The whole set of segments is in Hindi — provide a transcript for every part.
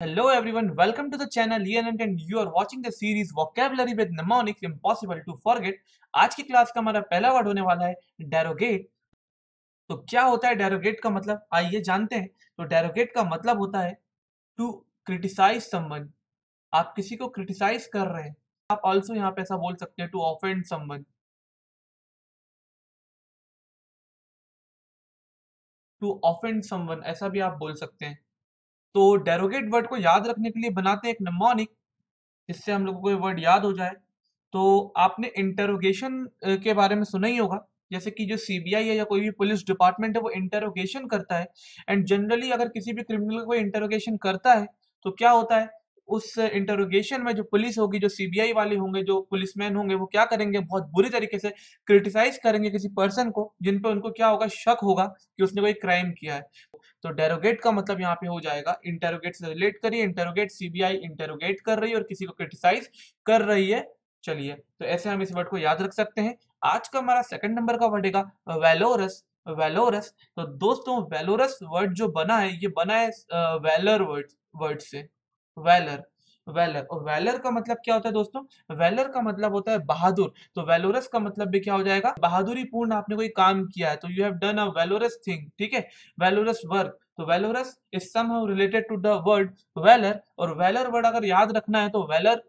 Hello everyone, welcome to the channel Ian and you are watching the series Vocabulary with Mnemonics Impossible to Forget। आज की क्लास का हमारा पहला वर्ड होने वाला है डेरोगेट। तो क्या होता है डेरोगेट का मतलब, आइए जानते हैं। तो डेरोगेट का मतलब होता है टू क्रिटिसाइज समवन। आप किसी को क्रिटिसाइज कर रहे हैं। आप ऑल्सो यहाँ पे ऐसा बोल सकते हैं to offend someone, to offend someone ऐसा भी आप बोल सकते हैं। तो डेरोगेट वर्ड को याद रखने के लिए बनाते हैं एक निमोनिक, जिससे हम लोगों को ये वर्ड याद हो जाए। तो आपने इंटरोगेशन के बारे में सुना ही होगा। जैसे कि जो सीबीआई है या कोई भी पुलिस डिपार्टमेंट है वो इंटरोगेशन करता है। एंड जनरली अगर किसी भी क्रिमिनल को इंटरोगेशन करता है तो क्या होता है, उस इंटरोगेशन में जो पुलिस होगी, जो सीबीआई वाले होंगे, जो पुलिसमैन होंगे, वो क्या करेंगे, बहुत बुरी तरीके से क्रिटिसाइज करेंगे किसी पर्सन को जिन पे उनको क्या होगा, शक होगा कि उसने कोई क्राइम किया है। तो डेरोगेट का मतलब यहाँ पे हो जाएगा, इंटेरोगेट से रिलेट करिए। इंटेरोगेट, सीबीआई इंटेरोगेट कर रही है और किसी को क्रिटिसाइज कर रही है। चलिए, तो ऐसे हम इस वर्ड को याद रख सकते हैं। आज का हमारा सेकंड नंबर का वर्ड है वेलोरस। वेलोरस, तो दोस्तों वेलोरस वर्ड जो बना है, ये बना है वेलर वर्ड से। वेलर, वेलर, और वेलर का मतलब क्या होता है दोस्तों? वेलर का मतलब होता है बहादुर। तो वेलोरस का मतलब भी क्या हो जाएगा? बहादुरी पूर्ण आपने कोई काम किया है, तो you have done a valorous thing. ठीक है, वेलोरस वर्क। तो valorous is somehow related to the word valour. और वेलर वर्ड अगर याद रखना है तो valour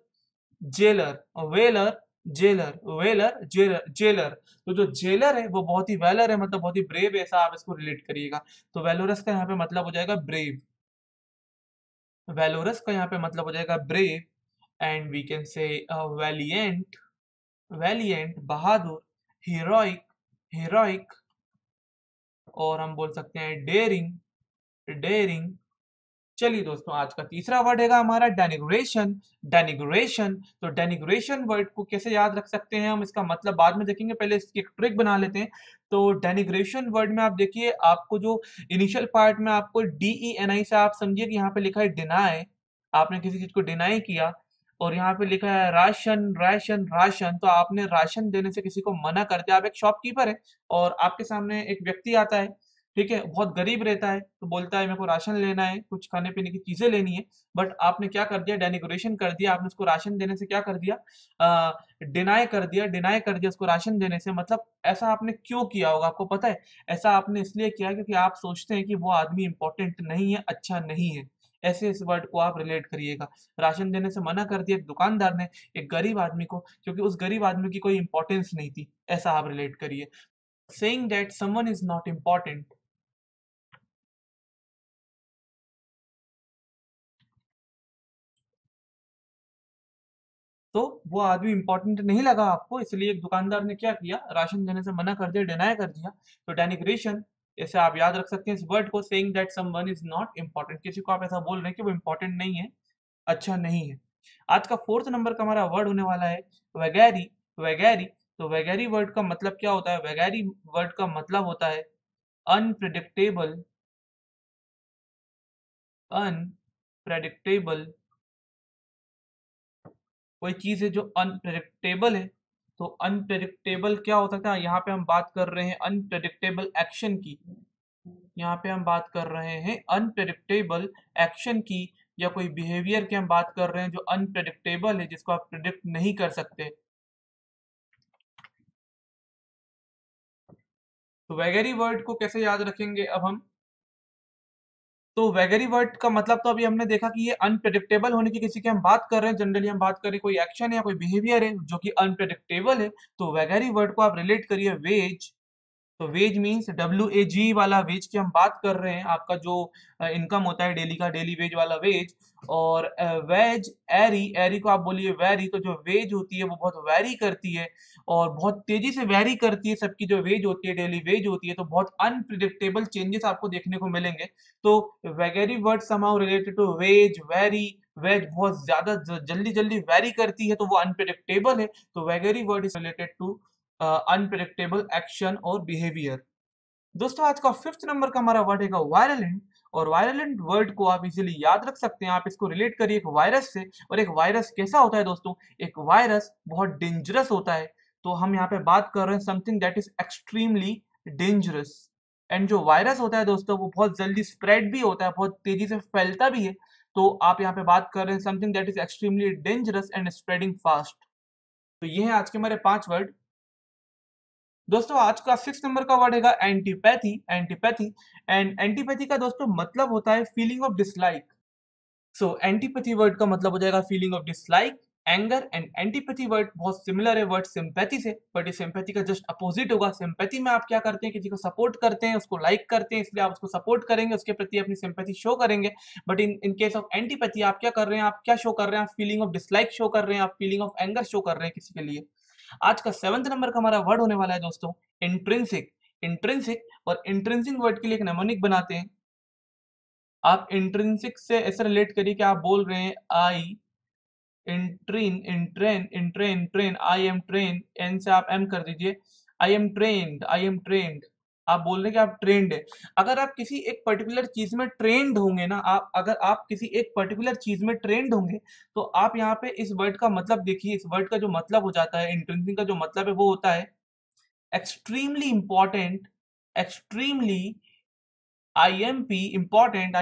jailer, valour jailer, valour jailer, jailer. तो जो जेलर है वो बहुत ही वेलर है, मतलब बहुत ही ब्रेव है, ऐसा आप इसको रिलेट करिएगा। तो वेलोरस का यहाँ पे मतलब हो जाएगा ब्रेव। वेलोरस का यहाँ पे मतलब हो जाएगा brave. And we can say valiant, valiant बहादुर, हीरोइक, हीरोइक, और हम बोल सकते हैं डेयरिंग, डेयरिंग। चलिए दोस्तों, आज का तीसरा वर्ड है हमारा डेनिग्रेशन। डेनिग्रेशन, तो डेनिग्रेशन वर्ड को कैसे याद रख सकते हैं हम, इसका मतलब बाद में देखेंगे, पहले इसकी एक ट्रिक बना लेते हैं। तो डेनिग्रेशन वर्ड में आप देखिए, आपको जो इनिशियल पार्ट में आपको DENI से आप समझिए कि यहाँ पे लिखा है डिनाई। आपने किसी चीज को डिनाई किया, और यहाँ पे लिखा है राशन, राशन, राशन। तो आपने राशन देने से किसी को मना कर दिया। आप एक शॉपकीपर है और आपके सामने एक व्यक्ति आता है, ठीक है, बहुत गरीब रहता है, तो बोलता है मेरे को राशन लेना है, कुछ खाने पीने की चीजें लेनी है। बट आपने क्या कर दिया, डेनिग्रेशन कर दिया। आपने उसको राशन देने से क्या कर दिया, डिनाई कर दिया, डिनाई कर दिया उसको राशन देने से। मतलब ऐसा आपने क्यों किया होगा आपको पता है? ऐसा आपने इसलिए किया क्योंकि आप सोचते हैं कि वो आदमी इंपॉर्टेंट नहीं है, अच्छा नहीं है। ऐसे इस वर्ड को आप रिलेट करिएगा। राशन देने से मना कर दिया एक दुकानदार ने एक गरीब आदमी को, क्योंकि उस गरीब आदमी की कोई इंपॉर्टेंस नहीं थी, ऐसा आप रिलेट करिए। Saying that someone is not important, तो वो आदमी इंपॉर्टेंट नहीं लगा आपको, इसलिए एक दुकानदार ने क्या किया, राशन देने से मना कर दिया, डिनाई कर दिया। तो डेनिग्रेशन, ऐसे आप याद रख सकते हैं इस वर्ड को, saying that someone is not important. किसी को आप ऐसा बोल रहे हैं कि वो इंपॉर्टेंट नहीं है, अच्छा नहीं है। आज का फोर्थ नंबर का हमारा वर्ड होने वाला है वैगैरी। वैगैरी, तो वैगैरी वर्ड का मतलब क्या होता है? वैगैरी वर्ड का मतलब होता है अनप्रिडिक्टेबल, अनप्रेडिक्टेबल। कोई चीज है जो अनप्रेडिक्टेबल है। तो अनप्रेडिक्टेबल क्या हो सकता है? यहाँ पे हम बात कर रहे हैं अनप्रेडिक्टेबल एक्शन की। यहाँ पे हम बात कर रहे हैं अनप्रेडिक्टेबल एक्शन की, या कोई बिहेवियर की हम बात कर रहे हैं जो अनप्रेडिक्टेबल है, जिसको आप प्रिडिक्ट नहीं कर सकते। तो वैगेरी वर्ड को कैसे याद रखेंगे अब हम? तो वैगेरी वर्ड का मतलब तो अभी हमने देखा कि ये अनप्रेडिक्टेबल होने की किसी की हम बात कर रहे हैं। जनरली हम बात करें कोई एक्शन या कोई बिहेवियर है जो कि अनप्रेडिक्टेबल है, तो वैगेरी वर्ड को आप रिलेट करिए वेज। तो वेज मीन्स WAG वाला वेज की हम बात कर रहे हैं, आपका जो इनकम होता है डेली का, डेली वेज वाला वेज। और वेज, एरी, एरी को आप बोलिए वेरी। तो जो वेज होती है वो बहुत वेरी करती है, और बहुत तेजी से वेरी करती है। सबकी जो वेज होती है, डेली वेज होती है, तो बहुत अनप्रिडिक्टेबल चेंजेस आपको देखने को मिलेंगे। तो vagary word somehow related to vague, vary. Vague बहुत ज्यादा जल्दी जल्दी वेरी करती है, तो वो अनप्रिडिक्टेबल है। तो vagary word is related to unpredictable action और बिहेवियर। दोस्तों, आज का फिफ्थ नंबर का हमारा वर्ड है वायरलेंट। और वायरलेंट वर्ड को आप इजीली याद रख सकते हैं। आप इसको रिलेट करिए एक वायरस से। और एक वायरस कैसा होता है दोस्तों? एक वायरस बहुत डेंजरस होता है। तो हम यहाँ पे बात कर रहे हैं something that is extremely dangerous. And जो वायरस होता है दोस्तों, वो बहुत जल्दी स्प्रेड भी होता है, बहुत तेजी से फैलता भी है। तो आप यहाँ पे बात कर रहे हैं something that is extremely dangerous and spreading fast. तो ये है आज के हमारे 5 वर्ड। दोस्तों आज का 6 नंबर का वर्ड है एंटीपैथी। एंटीपैथी एंड एंटीपैथी का दोस्तों मतलब होता है feeling of dislike. So antipathy word का मतलब हो जाएगा feeling of dislike, anger. And antipathy word बहुत सिमिलर है वर्ड सिंपैथी से, बट ये सिंपैथी का जस्ट अपोजिट होगा। सिंपैथी में आप क्या करते हैं, किसी को सपोर्ट करते हैं, उसको लाइक करते हैं, इसलिए आप उसको सपोर्ट करेंगे, उसके प्रति अपनी सिंपैथी शो करेंगे। But in case of antipathy आप क्या कर रहे हैं, आप क्या शो कर रहे हैं, आप फीलिंग ऑफ डिसलाइक शो कर रहे हैं, आप फीलिंग ऑफ एंगर शो कर रहे हैं किसी के लिए। आज का 7th नंबर का हमारा वर्ड होने वाला है दोस्तों इंट्रिंसिक। इंट्रिंसिक और इंट्रिंसिक वर्ड के लिए एक नेमोनिक बनाते हैं। आप इंट्रिंसिक से ऐसे रिलेट करिए कि आप बोल रहे हैं I entrain I am train, N से आप एम कर दीजिए, I am trained, I am trained. आप बोल रहे हैं कि आप ट्रेंड है। अगर आप किसी एक पर्टिकुलर चीज में ट्रेंड होंगे ना, आप अगर आप किसी एक पर्टिकुलर चीज में ट्रेंड होंगे, तो आप यहाँ पे इस वर्ड का मतलब देखिए। इस वर्ड का जो मतलब हो जाता है इंट्रिंसिक का जो मतलब है वो होता है extremely important, extremely IMP important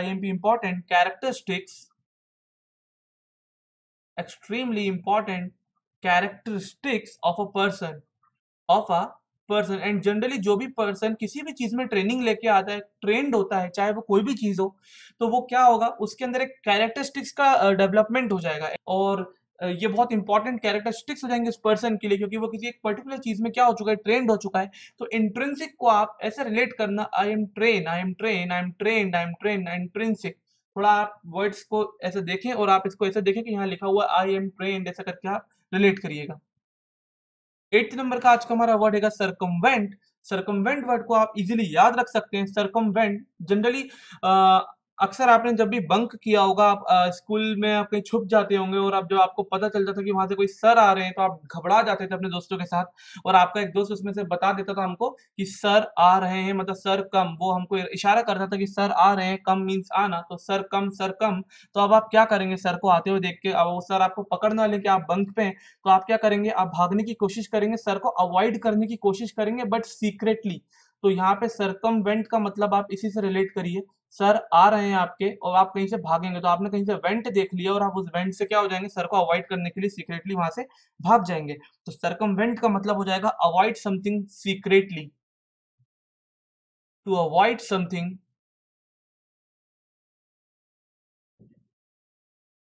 characteristics, extremely important characteristics of a person, of a person. And generally जो भी पर्सन किसी भी चीज में ट्रेनिंग लेके आता है, ट्रेंड होता है, चाहे वो कोई भी चीज हो, तो वो क्या होगा, उसके अंदर एक कैरेक्टरिस्टिक्स का डेवलपमेंट हो जाएगा। और ये बहुत इंपॉर्टेंट कैरेक्टरिस्टिक्स हो जाएंगे उस पर्सन के लिए, क्योंकि वो किसी एक पर्टिकुलर चीज में क्या हो चुका है, ट्रेंड हो चुका है। तो इंट्रिंसिक को आप ऐसे रिलेट करना, I am train, I am train, I am trained, I am train, intrinsic. थोड़ा आप वर्ड्स को ऐसे देखें और आप इसको ऐसे देखें कि यहाँ लिखा हुआ आई एम ट्रेन्ड, ऐसा करके आप रिलेट करिएगा। 8th नंबर का आज का हमारा वर्ड है सरकमवेंट। सरकमवेंट वर्ड को आप इजीली याद रख सकते हैं। सरकमवेंट जनरली अक्सर आपने जब भी बंक किया होगा, आप स्कूल में आप कहीं छुप जाते होंगे, और अब जब आपको पता चलता था कि वहां से कोई सर आ रहे हैं, तो आप घबरा जाते थे अपने दोस्तों के साथ, और आपका एक दोस्त उसमें से बता देता था हमको कि सर आ रहे हैं, मतलब सर कम। वो हमको इशारा करता था कि सर आ रहे हैं, कम मीन्स आना, तो सर कम, सर कम। तो अब आप क्या करेंगे, सर को आते हुए देख के, अब वो सर आपको पकड़ ना ले कि आप बंक पे हैं, तो आप क्या करेंगे, आप भागने की कोशिश करेंगे, सर को अवॉइड करने की कोशिश करेंगे, बट सीक्रेटली। तो यहाँ पे सरकमवेंट का मतलब आप इसी से रिलेट करिए। सर आ रहे हैं आपके और आप कहीं से भागेंगे, तो आपने कहीं से वेंट देख लिया और आप उस वेंट से क्या हो जाएंगे, सर को अवॉइड करने के लिए सीक्रेटली वहां से भाग जाएंगे। तो सरकमवेंट का मतलब हो जाएगा avoid something secretly, to avoid something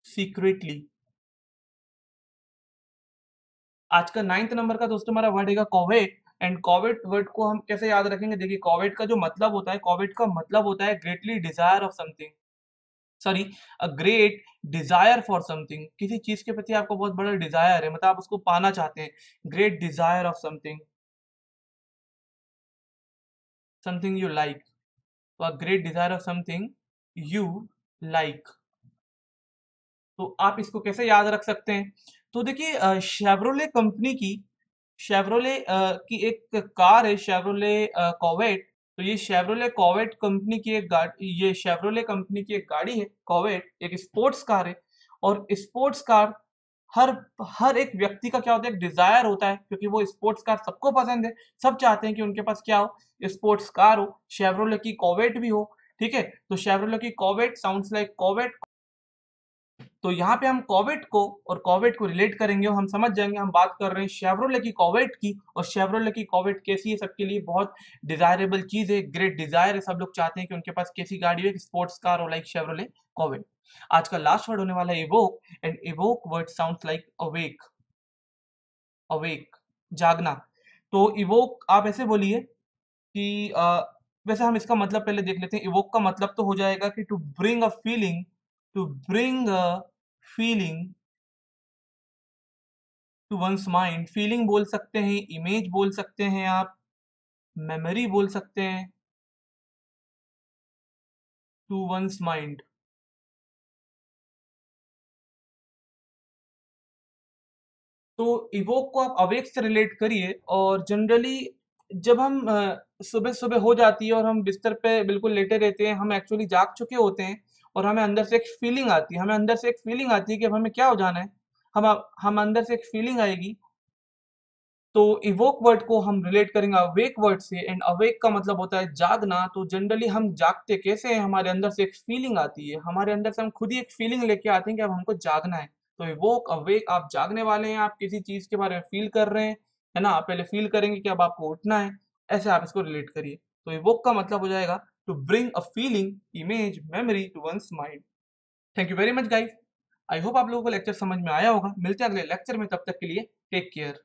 secretly. आज का 9th नंबर का दोस्तों हमारा वर्ड है कोवेट। एंड कोवेट वर्ड को हम कैसे याद रखेंगे, देखिए कोवेट का जो मतलब होता है, कोवेट का मतलब होता है greatly Dzire of something, sorry, a great desire for something. किसी चीज के प्रति आपको बहुत बड़ा डिजायर है, मतलब आप उसको पाना चाहते हैं, great desire of something, something you like. तो a great desire of something you like. तो आप इसको कैसे याद रख सकते हैं, तो देखिए शेवरोले कंपनी की, शेवरोले की एक कार है, शेवरोले कॉवेट। तो ये शेवरोले कॉवेट कंपनी की एक गाड़ी, ये शेवरोले कंपनी की एक गाड़ी है कॉवेट, एक स्पोर्ट्स कार है। और स्पोर्ट्स कार हर हर एक व्यक्ति का क्या होता है, एक डिजायर होता है, क्योंकि वो स्पोर्ट्स कार सबको पसंद है। सब चाहते हैं कि उनके पास क्या हो, स्पोर्ट्स कार हो, शेवरोले की कॉवेट भी हो। ठीक है, तो शेवरोले की कॉवेट साउंड्स लाइक कॉवेट। तो यहाँ पे हम कॉवेट को और कॉवेट को रिलेट करेंगे और हम समझ जाएंगे हम बात कर रहे हैं शेवरोले की कॉवेट की। और शेवरोले की कॉवेट कैसी है, सबके लिए बहुत डिजायरेबल चीज है, ग्रेट डिजायर है, सब लोग चाहते हैं कि उनके पास कैसी गाड़ी हो, एक स्पोर्ट्स कार हो लाइक शेवरोले कॉवेट। आज का लास्ट वर्ड होने वाला है evoke. And evoke word sounds like awake, awake, जागना। तो इवोक आप ऐसे बोलिए कि वैसे हम इसका मतलब पहले देख लेते हैं। इवोक का मतलब तो हो जाएगा कि to bring a feeling, to bring a feeling to one's mind. Feeling बोल सकते हैं, इमेज बोल सकते हैं, आप मेमोरी बोल सकते हैं, टू वंस माइंड। तो इवोक को आप अवेक से रिलेट करिए। और जनरली जब हम सुबह सुबह हो जाती है और हम बिस्तर पे बिल्कुल लेटे रहते हैं, हम एक्चुअली जाग चुके होते हैं, और हमें अंदर से एक फीलिंग आती है, हमें अंदर से एक फीलिंग आती है कि अब हमें क्या हो जाना है। हम अंदर से एक फीलिंग आएगी तो इवोक वर्ड को हम रिलेट करेंगे अवेक वर्ड से, एंड अवेक का मतलब होता है जागना। तो जनरली हम जागते कैसे हैं, हमारे अंदर से एक फीलिंग आती है, हमारे अंदर से हम खुद ही एक फीलिंग लेके आते हैं कि अब हमको जागना है। तो इवोक अवेक, आप जागने वाले हैं, आप किसी चीज के बारे में फील कर रहे हैं, है ना, आप पहले फील करेंगे कि अब आपको उठना है, ऐसे आप इसको रिलेट करिए। तो इवोक का मतलब हो जाएगा to bring a feeling, image, memory to one's mind. Thank you very much guys. I hope आप लोगों को लेक्चर समझ में आया होगा। मिलते हैं अगले लेक्चर में, तब तक के लिए टेक केयर।